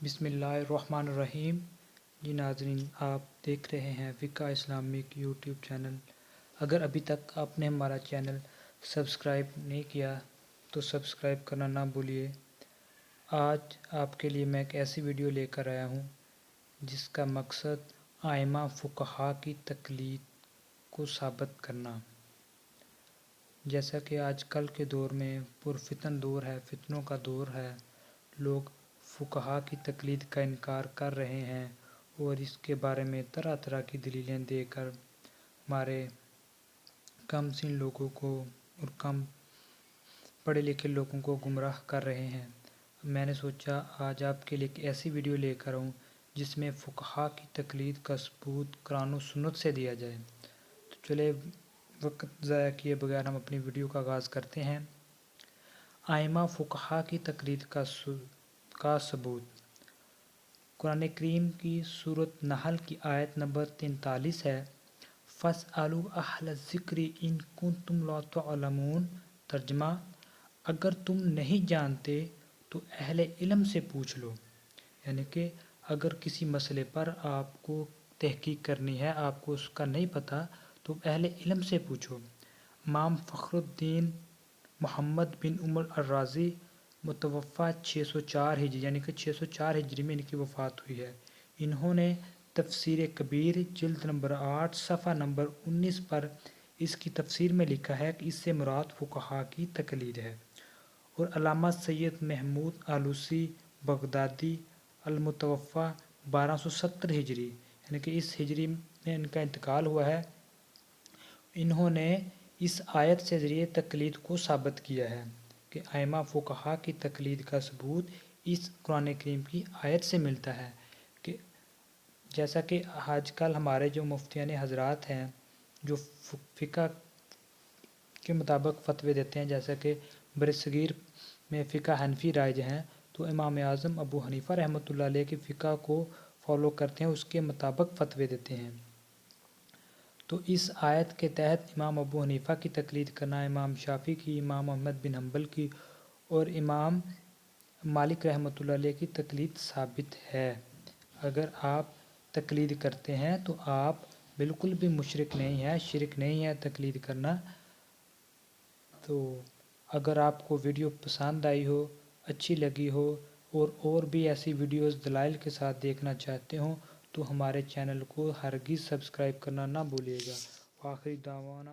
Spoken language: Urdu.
بسم اللہ الرحمن الرحیم۔ جی ناظرین، آپ دیکھ رہے ہیں فقہ اسلامک یوٹیوب چینل۔ اگر ابھی تک آپ نے ہمارا چینل سبسکرائب نہیں کیا تو سبسکرائب کرنا نہ بھولیے۔ آج آپ کے لیے میں ایک ایسی ویڈیو لے کر آیا ہوں جس کا مقصد ائمہ فقہا کی تقلید کو ثابت کرنا۔ جیسا کہ آج کل کے دور میں پرفتن دور ہے، فتنوں کا دور ہے، لوگ فقہا کی تقلید کا انکار کر رہے ہیں اور اس کے بارے میں طرح طرح کی دلیلیں دے کر ہمارے کم سن لوگوں کو اور کم پڑھے لکھے لوگوں کو گمراہ کر رہے ہیں۔ میں نے سوچا آج آپ کے لیے ایک ایسی ویڈیو لے کر آؤں جس میں فقہا کی تقلید کا ثبوت قرآن و سنت سے دیا جائے۔ تو چلے وقت ضائع کیے بغیر ہم اپنی ویڈیو کا آغاز کرتے ہیں۔ ائمہ فقہا کی تقلید کا ثبوت۔ قرآن کریم کی سورۃ نحل کی آیت نمبر 43 ہے، فَاسْأَلُوا أَهْلَ الذِّكْرِ إِن كُنتُمْ لَا تَعْلَمُونَ۔ ترجمہ: اگر تم نہیں جانتے تو اہل علم سے پوچھ لو۔ یعنی کہ اگر کسی مسئلے پر آپ کو تحقیق کرنی ہے، آپ کو اس کا نہیں پتہ تو اہل علم سے پوچھو۔ امام فخر الدین محمد بن عمر الرازی متوفی 604 ہجری یعنی کہ 604 ہجری میں ان کی وفات ہوئی ہے۔ انہوں نے تفسیر کبیر جلد نمبر 8 صفحہ نمبر 19 پر اس کی تفسیر میں لکھا ہے کہ اس سے مراد فقہا کی تقلید ہے۔ اور علامہ سید محمود آلوسی بغدادی المتوفی 1270 ہجری یعنی کہ اس ہجری میں ان کا انتقال ہوا ہے، انہوں نے اس آیت سے ذریعے تقلید کو ثابت کیا ہے کہ ائمہ فقہا کی تقلید کا ثبوت اس قرآن کریم کی آیت سے ملتا ہے کہ جیسا کہ آج کل ہمارے جو مفتیان حضرات ہیں جو فقہ کے مطابق فتوے دیتے ہیں، جیسا کہ برصغیر میں فقہ حنفی رائج ہیں تو امام اعظم ابو حنیفہ رحمۃ اللہ علیہ کے فقہ کو فالو کرتے ہیں، اس کے مطابق فتوے دیتے ہیں۔ تو اس آیت کے تحت امام ابو حنیفہ کی تقلید کرنا، امام شافعی کی، امام احمد بن حنبل کی اور امام مالک رحمۃ اللہ علیہ کی تقلید ثابت ہے۔ اگر آپ تقلید کرتے ہیں تو آپ بالکل بھی مشرک نہیں ہیں، شرک نہیں ہے تقلید کرنا۔ تو اگر آپ کو ویڈیو پسند آئی ہو، اچھی لگی ہو اور بھی ایسی ویڈیوز دلائل کے ساتھ دیکھنا چاہتے ہوں تو ہمارے چینل کو ہرگز سبسکرائب کرنا نہ بھولیے گا۔ وآخر دعوانا